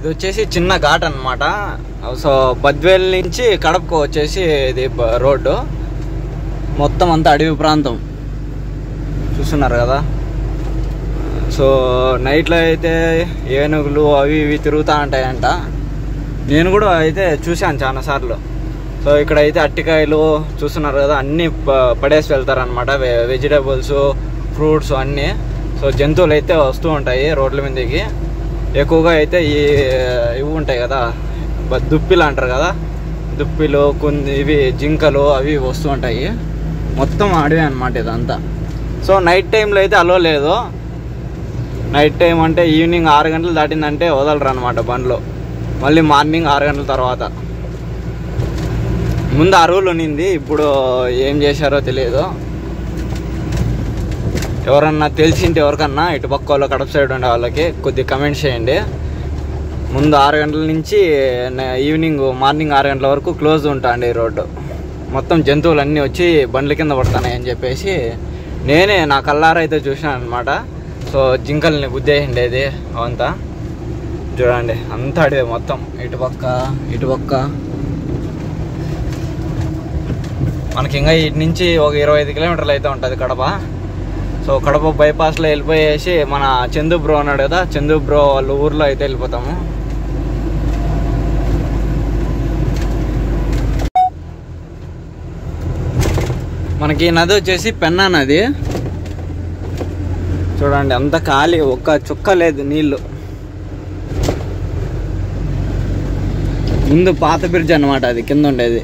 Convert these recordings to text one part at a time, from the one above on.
ఇది వచ్చేసి చిన్న ఘాట్ అనమాట. సో బద్వేల్ నుంచి కడపకు వచ్చేసి ఇది రోడ్డు, మొత్తం అంతా అడవి ప్రాంతం చూస్తున్నారు కదా. సో నైట్లో అయితే ఏనుగులు అవి ఇవి తిరుగుతూ ఉంటాయంట. నేను కూడా అయితే చూశాను చాలాసార్లు. సో ఇక్కడ అయితే అట్టికాయలు చూస్తున్నారు కదా, అన్నీ పడేసి వెళ్తారనమాట, వెజిటేబుల్స్ ఫ్రూట్స్ అన్నీ. సో జంతువులు అయితే వస్తూ ఉంటాయి రోడ్ల మీదకి. ఎక్కువగా అయితే ఇవి ఉంటాయి కదా, దుప్పిలు అంటారు కదా, దుప్పిలు కొన్ని ఇవి జింకలు అవి వస్తూ ఉంటాయి. మొత్తం అడవి అనమాట ఇదంతా. సో నైట్ టైంలో అయితే అలో లేదు. నైట్ టైం అంటే ఈవినింగ్ 6 గంటలు దాటిందంటే వదలరు అనమాట బండ్లు. మళ్ళీ మార్నింగ్ 6 గంటల తర్వాత. ముందు ఆ రూల్ ఉన్నింది, ఇప్పుడు ఏం చేశారో తెలియదు. ఎవరన్నా తెలిసింటే ఎవరికన్నా ఇటు పక్క వాళ్ళు కడప సైడ్ ఉండే వాళ్ళకి కొద్దిగా కమెంట్ చేయండి. ముందు 6 గంటల నుంచి మార్నింగ్ 6 గంటల వరకు క్లోజ్ ఉంటాండి ఈ రోడ్డు. మొత్తం జంతువులన్నీ వచ్చి బండ్ల కింద పడతాయి అని చెప్పేసి నేనే నా కళ్ళారా అయితే చూసాను అనమాట. సో జింకల్ని గుద్దేసిండేది అవంతా చూడండి, అంతా అడివే మొత్తం. ఇటుపక్క మనకి ఇంకా ఇటు నుంచి ఒక 25 కిలోమీటర్లు అయితే ఉంటుంది కడప. సో కడప బైపాస్లో వెళ్ళిపోయేసి మన చందు బ్రో ఉన్నాడు కదా, చందు బ్రో వాళ్ళ ఊర్లో అయితే వెళ్ళిపోతాము. మనకి నది వచ్చేసి పెన్నా నది. చూడండి అంత ఖాళీ, ఒక్క చుక్క లేదు నీళ్ళు. ముందు పాత బ్రిడ్జ్ అనమాట అది, కింద ఉండేది.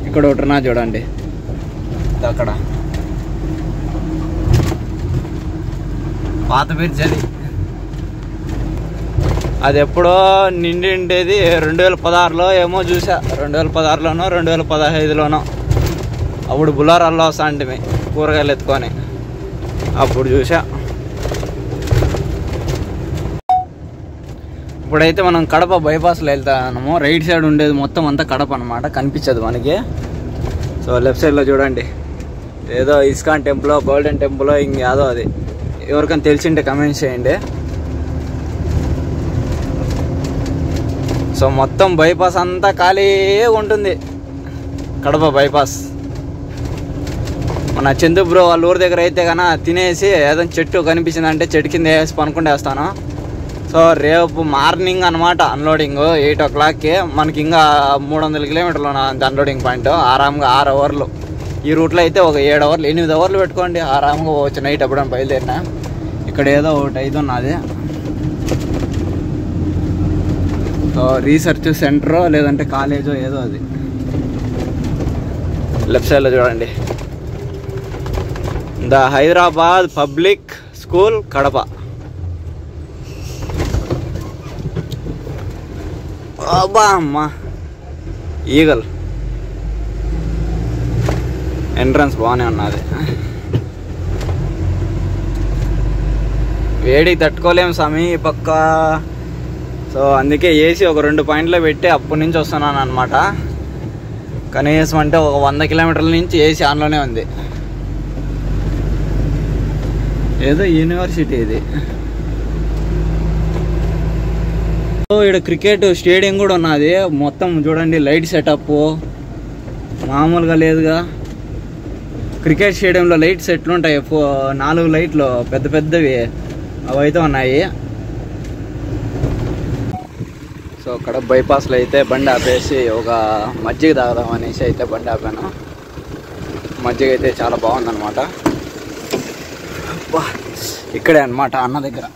ఇక్కడ ఒకటినా చూడండి, అక్కడ పాత బ్రిడ్జ్ అది ఎప్పుడో నిండి ఉండేది. 2016లో ఏమో చూసా, 2016లోనో 2015లోనో. అప్పుడు బులారాల్లో వస్తా అంటే కూరగాయలు ఎత్తుకొని అప్పుడు చూసా. ఇప్పుడైతే మనం కడప బైపాస్లో వెళ్తాము. రైట్ సైడ్ ఉండేది మొత్తం అంతా కడప అనమాట, కనిపించదు మనకి. సో లెఫ్ట్ సైడ్లో చూడండి ఏదో ఇస్కాన్ టెంపుల్, గోల్డెన్ టెంపుల్, ఇంకేదో అది. ఎవరికైనా తెలిసింటే కమెంట్స్ చేయండి. సో మొత్తం బైపాస్ అంతా ఖాళీ ఉంటుంది, కడప బైపాస్. మన చందు బ్రో వాళ్ళ ఊరి దగ్గర అయితే కన్నా తినేసి ఏదైనా చెట్టు కనిపించిందంటే చెట్టు కింద వేసి పనుకుంటేస్తాను. సో రేపు మార్నింగ్ అనమాట అన్లోడింగ్ 8 o'clockకి. మనకి ఇంకా 300 కిలోమీటర్లు అన్లోడింగ్ పాయింట్. ఆరాంగా 6 అవర్లు. ఈ రూట్లో అయితే ఒక 7 అవర్లు 8 అవర్లు పెట్టుకోండి, ఆరాంగా పోవచ్చు నైట్ ఎప్పుడైనా బయలుదేరినా. ఇక్కడ ఏదో ఒకటి అయితే ఉన్నది, సో రీసెర్చ్ సెంటరో లేదంటే కాలేజో ఏదో అది. లెఫ్ట్ సైడ్లో చూడండి, the Hyderabad public school Kadapa. అబ్బా అమ్మ, ఈగల్ ఎంట్రన్స్ బాగానే ఉన్నది. వేడికి తట్టుకోలేము స్వామి ఈ పక్క. సో అందుకే ఏసీ ఒక 2 పాయింట్లో పెట్టి అప్పటి నుంచి వస్తున్నాను అనమాట. కనీసం అంటే ఒక 100 కిలోమీటర్ల నుంచి ఏసీ ఆన్లోనే ఉంది. ఏదో యూనివర్సిటీ ఇది. ఇక్కడ క్రికెట్ స్టేడియం కూడా ఉన్నది. మొత్తం చూడండి లైట్ సెటప్ మామూలుగా లేదుగా. క్రికెట్ స్టేడియంలో లైట్స్ ఎట్లుంటాయి, 4 లైట్లు పెద్ద పెద్దవి అవైతే ఉన్నాయి. సో అక్కడ బైపాస్లో అయితే బండి ఆపేసి ఒక మజ్జిగ తాగదాం అనేసి అయితే బండి ఆపాను. మజ్జిగ అయితే చాలా బాగుందన్నమాట. ఇక్కడే అనమాట అన్న దగ్గర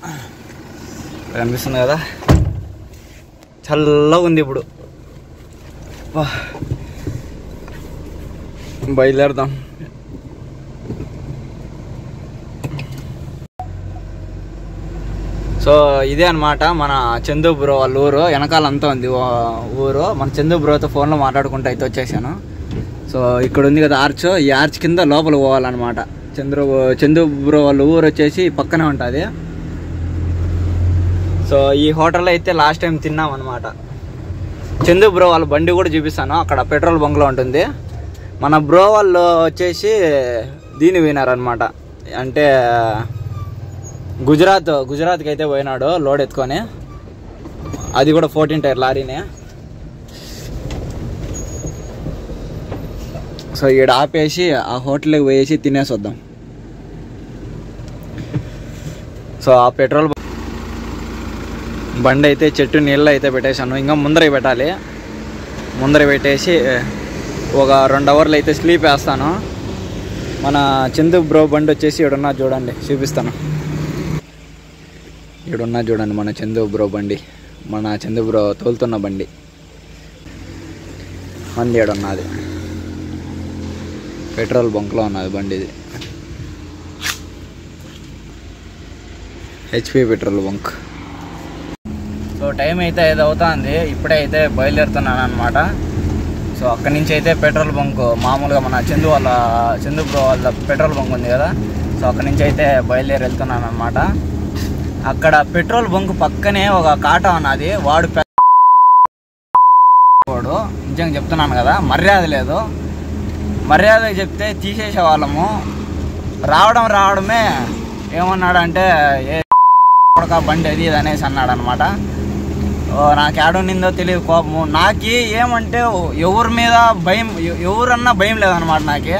కనిపిస్తుంది కదా, చల్లగా ఉంది ఇప్పుడు. బయలుదేరదాం. సో ఇదే అనమాట మన చందు బ్రో వాళ్ళ ఊరు. వెనకాలంతా ఉంది ఊరు. మన చందు బ్రోతో ఫోన్లో మాట్లాడుకుంటూ అయితే వచ్చేసాను. సో ఇక్కడ ఉంది కదా ఆర్చ్, ఈ ఆర్చ్ కింద లోపల పోవాలన్నమాట. చందు బ్రో వాళ్ళ ఊరు వచ్చేసి పక్కనే ఉంటుంది. సో ఈ హోటల్లో అయితే లాస్ట్ టైం తిన్నాం అనమాట. చందు బ్రో వాళ్ళ బండి కూడా చూపిస్తాను, అక్కడ పెట్రోల్ బంక్లో ఉంటుంది. మన బ్రో వాళ్ళు వచ్చేసి దీన్ని పోయినారనమాట, అంటే గుజరాత్కి అయితే పోయినాడు లోడ్ ఎత్తుకొని. అది కూడా 14 టైర్ లారీనే. సో ఈడ ఆపేసి ఆ హోటల్కి పోయేసి తినేసి వద్దాం. సో ఆ పెట్రోల్ బండి అయితే చెట్టు నీళ్ళు అయితే పెట్టేశాను. ఇంకా ముందర పెట్టాలి. ముందర పెట్టేసి ఒక 2 అవర్లు అయితే స్లీప్ వేస్తాను. మన చందు బ్రో బండి వచ్చేసి ఈడున్నా చూడండి, చూపిస్తాను. ఈడున్నా చూడండి మన చందు బ్రో బండి, మన చందు బ్రో తోలుతున్న బండి మంది ఈడున్నది. పెట్రోల్ బంక్లో ఉన్నది బండి. ఇది HP petrol bunk. So time అయితే 5 అవుతుంది. ఇప్పుడే అయితే బయలుదేరుతున్నాను అనమాట. సో అక్కడి నుంచి అయితే పెట్రోల్ బంక్ మామూలుగా మన చందు బ్రో వాళ్ళ పెట్రోల్ బంక్ ఉంది కదా, సో అక్కడి నుంచి అయితే బయలుదేరి వెళ్తున్నాను అనమాట. అక్కడ పెట్రోల్ బంక్ పక్కనే ఒక కాటా ఉన్నది. వాడు నిజంగా చెప్తున్నాను కదా, మర్యాద లేదు. మర్యాద చెప్తే తీసేసే వాళ్ళము. రావడమే ఏమన్నాడంటే ఏ బండి అది ఇది అనేసి అన్నాడు అనమాట. నాకు ఏడునిందో తెలియదు కోపము. నాకు ఏమంటే ఎవరి మీద భయం, ఎవరన్నా భయం లేదనమాట నాకు.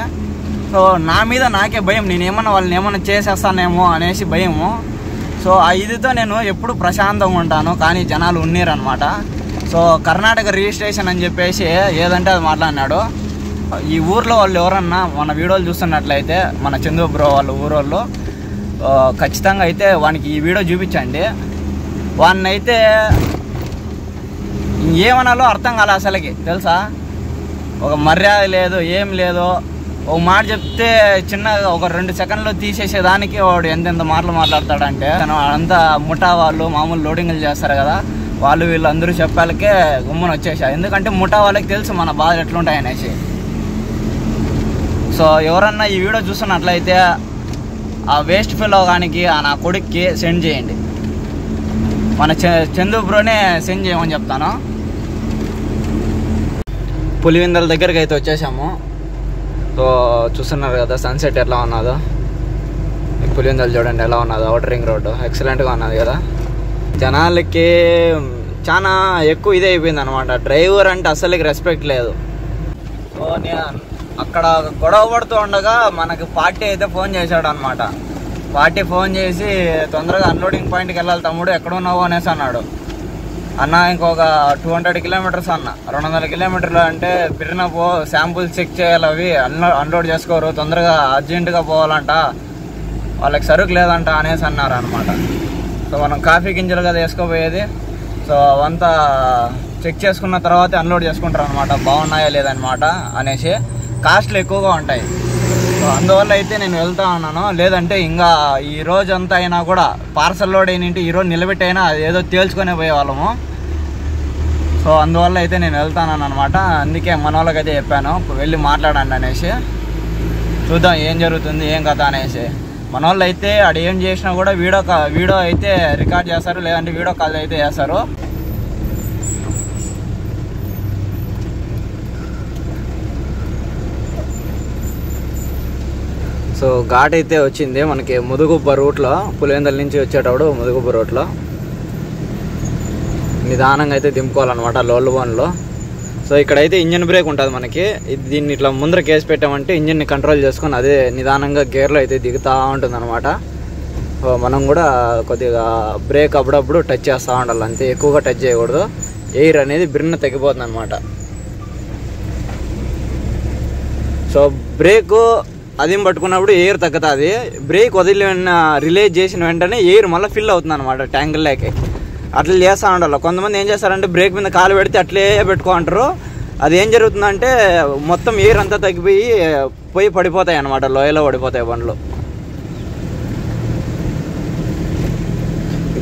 సో నా మీద నాకే భయం, నేనేమన్నా వాళ్ళని ఏమన్నా చేసేస్తానేమో అనేసి భయము. సో ఆ ఇదితో నేను ఎప్పుడు ప్రశాంతంగా ఉంటాను. కానీ జనాలు ఉన్నీరనమాట. సో కర్ణాటక రిజిస్ట్రేషన్ అని చెప్పేసి ఏదంటే అది మాట్లాడినాడు. ఈ ఊర్లో వాళ్ళు ఎవరన్నా మన వీడియోలు చూస్తున్నట్లయితే మన చందు బ్రో వాళ్ళ ఊరోళ్ళు ఖచ్చితంగా అయితే వానికి ఈ వీడియో చూపించండి. వాడిని అయితే ఏమనాలో అర్థం కాలే అసలుకి, తెలుసా. ఒక మర్యాద లేదు, ఏం లేదు. ఒక మాట చెప్తే చిన్నగా ఒక 2 సెకండ్లు తీసేసేదానికి వాడు ఎంతెంత మాటలు మాట్లాడతాడంటే, అంతా ముఠా వాళ్ళు మామూలు లోడింగ్లు చేస్తారు కదా, వాళ్ళు వీళ్ళు అందరూ చెప్పాలకే గుమ్మని వచ్చేసా. ఎందుకంటే ముఠా వాళ్ళకి తెలుసు మన బాధలు ఎట్లుంటాయి అనేసి. సో ఎవరన్నా ఈ వీడియో చూస్తున్నట్లయితే ఆ వేస్ట్ ఫెలో గానికి నా కొడుక్కి సెండ్ చేయండి. మన చందు బ్రోనే సెండ్ చేయమని చెప్తాను. పులివెందుల దగ్గరికి అయితే వచ్చేసాము. సో చూస్తున్నారు కదా సన్సెట్ ఎట్లా ఉన్నదో. పులివెందులు చూడండి ఎలా ఉన్నదో. అవుటర్ రింగ్ రోడ్డు ఎక్సలెంట్గా ఉన్నది కదా. జనాలకి చాలా ఎక్కువ ఇదే అయిపోయింది అనమాట. డ్రైవర్ అంటే అసలుకి రెస్పెక్ట్ లేదు. సో అక్కడ గొడవ పడుతూ ఉండగా మనకు పార్టీ అయితే ఫోన్ చేశాడు అనమాట. పార్టీ ఫోన్ చేసి తొందరగా అన్లోడింగ్ పాయింట్కి వెళ్ళాలి తమ్ముడు, ఎక్కడ ఉన్నావు అనేసి అన్నాడు. అన్న ఇంకొక 200 కిలోమీటర్స్ అన్న, 200 కిలోమీటర్లు అంటే బిర్న శాంపుల్స్ చెక్ చేయాలి, అవి అన్లోడ్ చేసుకోరు, తొందరగా అర్జెంటుగా పోవాలంట, వాళ్ళకి సరుకు లేదంట అనేసి అన్నారు అనమాట. సో మనం కాఫీ గింజలు కదా వేసుకోపోయేది. సో అవంతా చెక్ చేసుకున్న తర్వాత అన్లోడ్ చేసుకుంటారు అనమాట, బాగున్నాయా లేదనమాట అనేసి. కాస్ట్లు ఎక్కువగా ఉంటాయి. సో అందువల్ల అయితే నేను వెళ్తా ఉన్నాను. లేదంటే ఇంకా ఈ రోజు అంతా అయినా కూడా పార్సల్ లోడ్ అయినంటే ఈరోజు నిలబెట్టైనా ఏదో తేల్చుకునే పోయేవాళ్ళము. సో అందువల్ల అయితే నేను వెళ్తాను అనమాట. అందుకే మన వాళ్ళకైతే చెప్పాను వెళ్ళి మాట్లాడండి అనేసి, చూద్దాం ఏం జరుగుతుంది ఏం కథ అనేసి. మన వాళ్ళు అయితే అక్కడ ఏం చేసినా కూడా వీడియో అయితే రికార్డ్ చేస్తారు, లేదంటే వీడియో కాల్ అయితే చేస్తారు. సో ఘాట్ అయితే వచ్చింది మనకి ముదుగుబ్బ రూట్లో. పులివెందుల నుంచి వచ్చేటప్పుడు ముదుగుబ్బ రూట్లో నిదానంగా అయితే దింపుకోవాలన్నమాట లోల్ వన్లో. సో ఇక్కడైతే ఇంజన్ బ్రేక్ ఉంటుంది మనకి. దీన్ని ఇట్లా ముందర కేసు పెట్టామంటే ఇంజన్ని కంట్రోల్ చేసుకొని అదే నిదానంగా గేర్లో అయితే దిగుతూ ఉంటుంది అనమాట. సో మనం కూడా కొద్దిగా బ్రేక్ అప్పుడప్పుడు టచ్ చేస్తూ ఉండాలి, అంతే ఎక్కువగా టచ్ చేయకూడదు. ఎయిర్ అనేది బిర్న తగ్గిపోతుంది అనమాట. సో బ్రేకు అదేం పట్టుకున్నప్పుడు ఎయిర్ తగ్గుతుంది. బ్రేక్ రిలీజ్ చేసిన వెంటనే ఎయిర్ మళ్ళీ ఫిల్ అవుతుంది అనమాట ట్యాంకుల్లోకి. అట్లా చేస్తూ ఉండాలి. కొంతమంది ఏం చేస్తారంటే బ్రేక్ మీద కాలు పెడితే అట్లే పెట్టుకుంటారు. అది ఏం జరుగుతుందంటే మొత్తం ఎయిర్ అంతా తగ్గిపోయి పడిపోతాయి అనమాట, లోయలో పడిపోతాయి బండ్లు.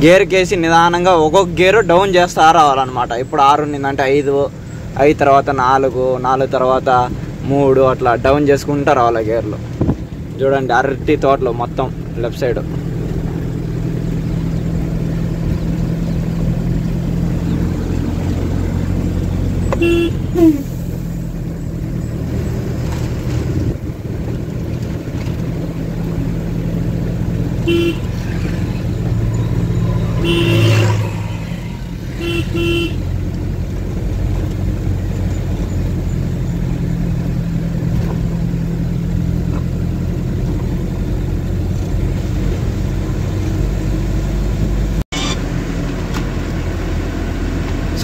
గేర్ కేసి నిదానంగా ఒక్కొక్క గేరు డౌన్ చేస్తూ రావాలన్నమాట. ఇప్పుడు 6 ఉన్నిందంటే 5 తర్వాత 4 తర్వాత 3 అట్లా డౌన్ చేసుకుంటూ రావాలి గేర్లు. చూడండి అరటి తోటలో మొత్తం లెఫ్ట్ సైడ్.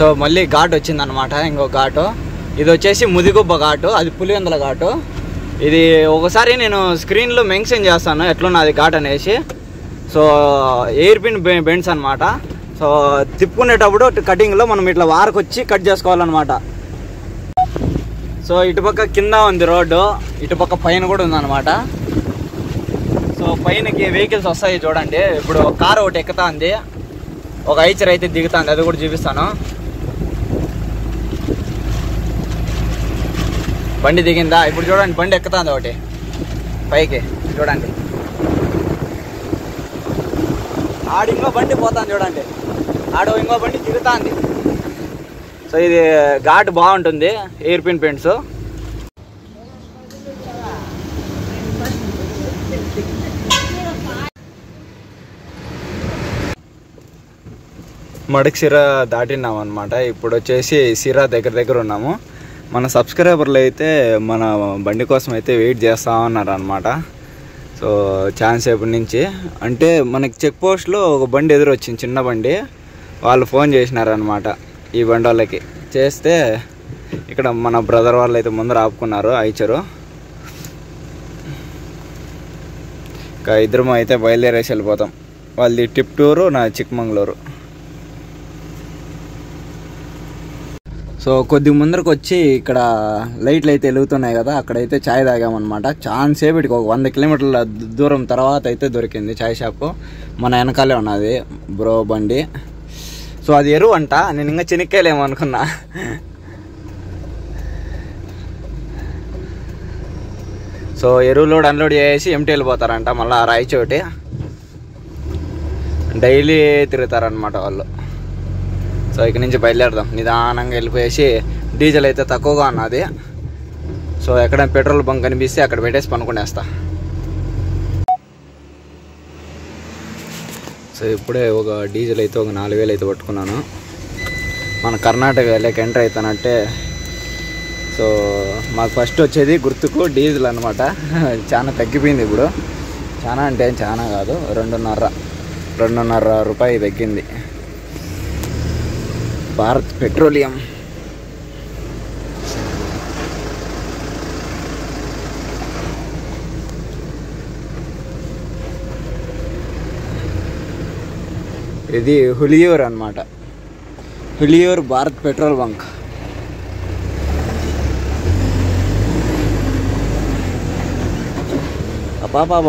సో మళ్ళీ ఘాట్ వచ్చిందనమాట, ఇంకో ఘాటు. ఇది వచ్చేసి ముదిగుబ్బ ఘాటు, అది పులివెందుల ఘాటు. ఇది ఒకసారి నేను స్క్రీన్లో మెన్షన్ చేస్తాను ఎట్లున్నది ఘాట్ అనేసి. సో ఎయిర్ పిన్ బెండ్స్ అనమాట. సో తిప్పుకునేటప్పుడు కటింగ్లో మనం ఇట్లా వారకొచ్చి కట్ చేసుకోవాలన్నమాట. సో ఇటుపక్క కింద ఉంది రోడ్డు, ఇటుపక్క పైన కూడా ఉందన్నమాట. సో పైనకి వెహికల్స్ వస్తాయి చూడండి. ఇప్పుడు కారు ఒకటి ఎక్కుతా ఉంది, ఒక ఐచర్ అయితే దిగుతుంది, అది కూడా చూపిస్తాను. బండి దిగిందా? ఇప్పుడు చూడండి బండి ఎక్కుతుంది ఒకటి పైకి, చూడండి. ఆడు ఇంకో బండి పోతాను చూడండి, ఆడు ఇంకో బండి దిగుతుంది. సో ఇది ఘాట్ బాగుంటుంది, ఎయిర్ పిన్ పెయింట్స్. మడకశిర దాటినాం అనమాట. ఇప్పుడు వచ్చేసి సిరా దగ్గర ఉన్నాము. మన సబ్స్క్రైబర్లు అయితే మన బండి కోసం అయితే వెయిట్ చేస్తూ ఉన్నారు అనమాట. సో ఛాన్స్ సేపటి నుంచి అంటే మనకి చెక్ పోస్ట్లో ఒక బండి ఎదురు వచ్చింది, చిన్న బండి. వాళ్ళు ఫోన్ చేసినారనమాట ఈ బండి వాళ్ళకి. చేస్తే ఇక్కడ మన బ్రదర్ వాళ్ళు అయితే ముందర ఆపుకున్నారు ఐచరు. ఇంకా ఇద్దరం అయితే బయలుదేరేసి వెళ్ళిపోతాం. వాళ్ళది టిప్టూరు, నా చిక్మంగళూరు. సో కొద్ది ముందరకు వచ్చి ఇక్కడ లైట్లు అయితే వెలుగుతున్నాయి కదా, అక్కడైతే ఛాయ్ తాగామన్నమాట. చాలా సేపటికి ఒక 100 కిలోమీటర్ల దూరం తర్వాత అయితే దొరికింది ఛాయ్ షాపు. మన వెనకాలే ఉన్నది బ్రో బండి. సో అది ఎరువు అంట, నేను ఇంకా చెనిక్కాయలేమో అనుకున్నా. సో ఎరువు లోడ్ అన్లోడ్ చేసి ఎంటీ వెళ్ళిపోతారంట మళ్ళీ రాయచోటి. డైలీ తిరుగుతారనమాట వాళ్ళు. సో ఇక నుంచి బయలుదేరదాం, నిదానంగా వెళ్ళిపోయేసి. డీజిల్ అయితే తక్కువగా ఉన్నది. సో ఎక్కడ పెట్రోల్ బంక్ కనిపిస్తే అక్కడ పెట్టేసి పనుకునేస్తా. సో ఇప్పుడే ఒక డీజిల్ అయితే ఒక 4000 అయితే పట్టుకున్నాను. మన కర్ణాటక వెళ్ళాక ఎంటర్ అవుతానంటే. సో మాకు ఫస్ట్ వచ్చేది గుర్తుకు డీజిల్ అనమాట. చాలా తగ్గిపోయింది ఇప్పుడు, చాలా అంటే చాలా కాదు, 2.5 రూపాయి తగ్గింది. భారత్ పెట్రోలియం. ఇది హులియూర్ అనమాట, హులియూర్ భారత్ పెట్రోల్ బంక్. బాబా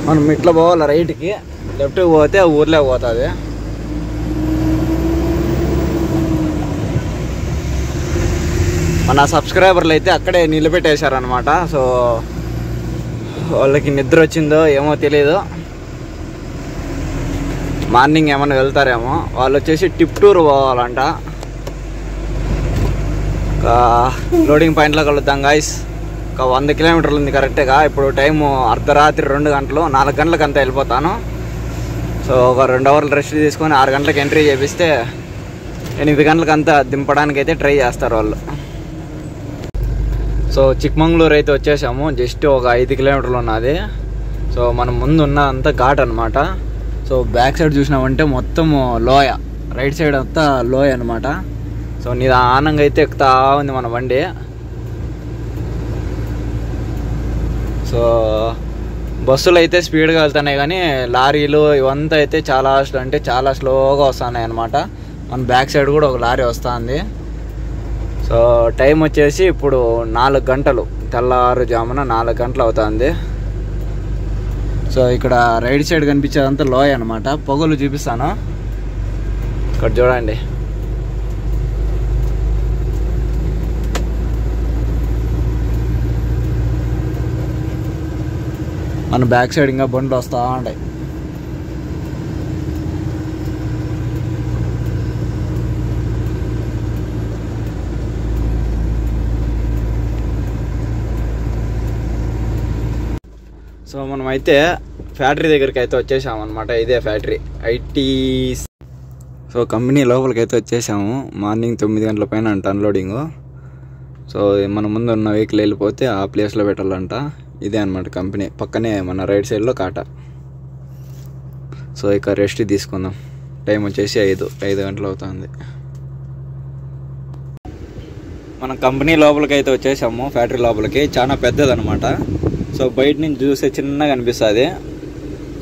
మనం ఇట్లా పోవాలి రైట్కి, లెఫ్ట్కి పోతే ఊర్లోకి పోతుంది. మన సబ్స్క్రైబర్లు అయితే అక్కడే నిలబెట్టేశారనమాట. సో వాళ్ళకి నిద్ర వచ్చిందో ఏమో తెలీదు, మార్నింగ్ ఏమన్నా వెళ్తారేమో. వాళ్ళు వచ్చేసి టిప్టూరు పోవాలంట. లోడింగ్ పాయింట్లో కలుద్దాం గాయస్. ఒక 100 కిలోమీటర్లు ఉంది కరెక్ట్గా. ఇప్పుడు టైము అర్ధరాత్రి 2 గంటలు, 4 గంటలకు అంతా వెళ్ళిపోతాను. సో ఒక 2 అవర్లు రెస్ట్ తీసుకొని 6 గంటలకు ఎంట్రీ చేపిస్తే 8 గంటలకు అంతా దింపడానికి అయితే ట్రై చేస్తారు వాళ్ళు. సో చిక్మంగళూరు అయితే వచ్చేసాము. జస్ట్ ఒక 5 కిలోమీటర్లు ఉన్నది. సో మనం ముందు ఉన్న అంతా ఘాట్ అనమాట. సో బ్యాక్ సైడ్ చూసినామంటే మొత్తం లోయ, రైట్ సైడ్ అంతా లోయ అనమాట. సో నిదానంగా అయితే ఎక్కుతా ఉంది మన బండి. సో బస్సులు అయితే స్పీడ్గా వెళ్తున్నాయి, కానీ లారీలు ఇవంతా అయితే చాలా స్లోగా వస్తున్నాయి అనమాట. మన బ్యాక్ సైడ్ కూడా ఒక లారీ వస్తుంది. సో టైం వచ్చేసి ఇప్పుడు 4 గంటలు, తెల్లవారుజామున 4 గంటలు అవుతుంది. సో ఇక్కడ రైట్ సైడ్ కనిపించేదంతా లోయ అనమాట. పొగలు చూపిస్తాను, ఇక్కడ చూడండి. మన బ్యాక్ సైడ్ ఇంకా బండ్లు వస్తూ ఉంటాయి. సో మనం అయితే ఫ్యాక్టరీ దగ్గరికి అయితే వచ్చేసామన్నమాట. ఇదే ఫ్యాక్టరీ ఐటీ. సో కంపెనీ లోపలికి అయితే వచ్చేసాము. మార్నింగ్ 9 గంటల పైన అంట అన్లోడింగ్. సో మన ముందు ఉన్న వెహికల్ వెళ్ళిపోతే ఆ ప్లేస్లో పెట్టాలంట. ఇదే అనమాట కంపెనీ, పక్కనే మన రైట్ సైడ్లో కాటా. సో ఇక రెస్ట్ తీసుకుందాం. టైం వచ్చేసి 5 గంటలు అవుతుంది. మన కంపెనీ లోపలికి అయితే వచ్చేసాము, ఫ్యాక్టరీ లోపలికి. చాలా పెద్దదనమాట. సో బయట నుంచి చూస్తే చిన్నగా అనిపిస్తుంది.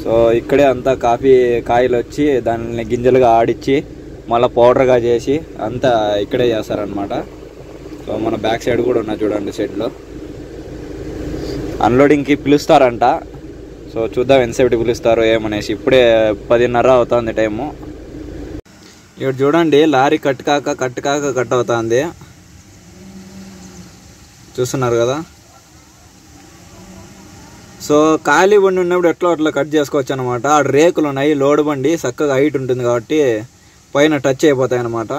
సో ఇక్కడే అంతా కాఫీ కాయలు వచ్చి దాన్ని గింజలుగా ఆడిచ్చి మళ్ళీ పౌడర్గా చేసి అంతా ఇక్కడే చేస్తారనమాట. సో మన బ్యాక్ సైడ్ కూడా ఉన్నా చూడండి, సైడ్లో అన్లోడింగ్కి పిలుస్తారంట. సో చూద్దాం ఎంతసేపు పిలుస్తారో ఏమనేసి. ఇప్పుడే 10:30 అవుతుంది టైము. ఇక్కడ చూడండి లారీ కట్ అవుతుంది, చూస్తున్నారు కదా. సో ఖాళీ బండి ఉన్నప్పుడు ఎట్లా అట్లా కట్ చేసుకోవచ్చు అనమాట. ఆ రేకులు ఉన్నాయి, లోడ్ బండి చక్కగా హైట్ ఉంటుంది కాబట్టి పైన టచ్ అయిపోతాయి అన్నమాట.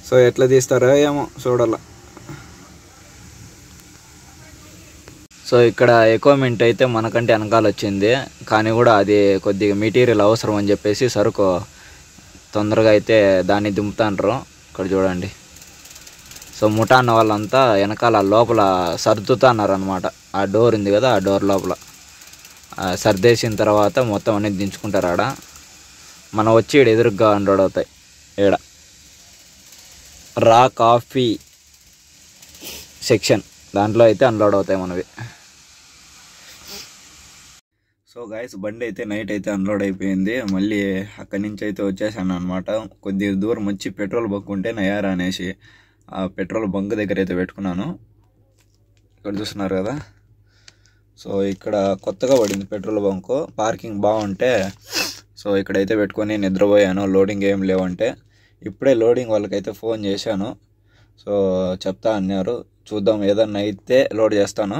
సో ఎట్లా తీస్తారో ఏమో చూడాల. సో ఇక్కడ ఎక్విప్మెంట్ అయితే మనకంటే వెనకాల వచ్చింది, కానీ కూడా అది కొద్దిగా మెటీరియల్ అవసరం అని చెప్పేసి సరుకు తొందరగా అయితే దాన్ని దింపుతాండ్రు. ఇక్కడ చూడండి. సో ముఠా అన్న వాళ్ళంతా వెనకాల లోపల సర్దుతున్నారు అనమాట. ఆ డోర్ ఉంది కదా, ఆ డోర్ లోపల సర్దేసిన తర్వాత మొత్తం అనేది దించుకుంటారు. ఆడ మనం వచ్చి ఇక్కడ ఎదురుగా అన్లోడ్ అవుతాయి. ఈడ రా కాఫీ సెక్షన్, దాంట్లో అయితే అన్లోడ్ అవుతాయి మనవి. సో గైస్ బండి అయితే నైట్ అయితే అన్లోడ్ అయిపోయింది. మళ్ళీ అక్కడి నుంచి అయితే వచ్చేసాను అనమాట. కొద్దిగా దూరం వచ్చి పెట్రోల్ బంక్ ఉంటే నయారా అనేసి ఆ పెట్రోల్ బంక్ దగ్గర అయితే పెట్టుకున్నాను. ఇక్కడ చూస్తున్నారు కదా. సో ఇక్కడ కొత్తగా పడింది పెట్రోల్ బంకు, పార్కింగ్ బాగుంటే సో ఇక్కడైతే పెట్టుకొని నిద్రపోయాను. లోడింగ్ ఏం లేవంటే ఇప్పుడే లోడింగ్ వాళ్ళకైతే ఫోన్ చేశాను. సో చెప్తా అన్నారు, చూద్దాం ఏదన్నా అయితే లోడ్ చేస్తాను.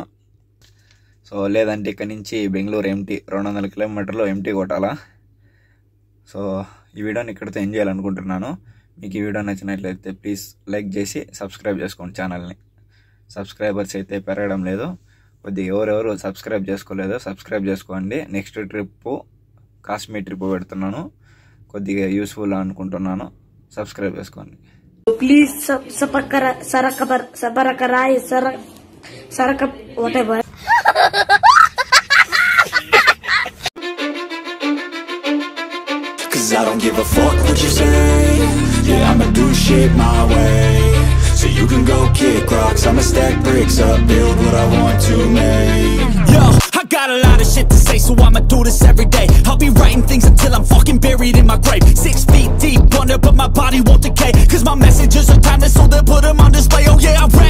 సో లేదంటే ఇక్కడ నుంచి బెంగళూరు ఎంటీ 200 కిలోమీటర్లు ఎంటీ కొట్టాలా. సో ఈ వీడియోని ఇక్కడితో ఎంజాయ్ చేయాలనుకుంటున్నాను. మీకు ఈ వీడియో నచ్చినట్లయితే ప్లీజ్ లైక్ చేసి సబ్స్క్రైబ్ చేసుకోండి ఛానల్ని. సబ్స్క్రైబర్స్ అయితే పెరగడం లేదు, కొద్దిగా ఎవరెవరు సబ్స్క్రైబ్ చేసుకోలేదో సబ్స్క్రైబ్ చేసుకోండి. నెక్స్ట్ ట్రిప్ కాశ్మీర్ ట్రిప్ పెడుతున్నాను, కొద్దిగా యూస్ఫుల్ అనుకుంటున్నాను. సబ్స్క్రైబ్ చేసుకోండి please. whatever. Cause I don't give a fuck what you say. Yeah, I'ma do shit my way. So you can go kick rocks, I'ma stack bricks up, build what I want to make. Yo, I got a lot of shit to say, so I'ma do this every day. I'll be writing things until I'm fucking buried in my grave. 6 feet deep under, but my body won't decay. Cause my messages are timeless, so they'll put them on display. Oh yeah, I rap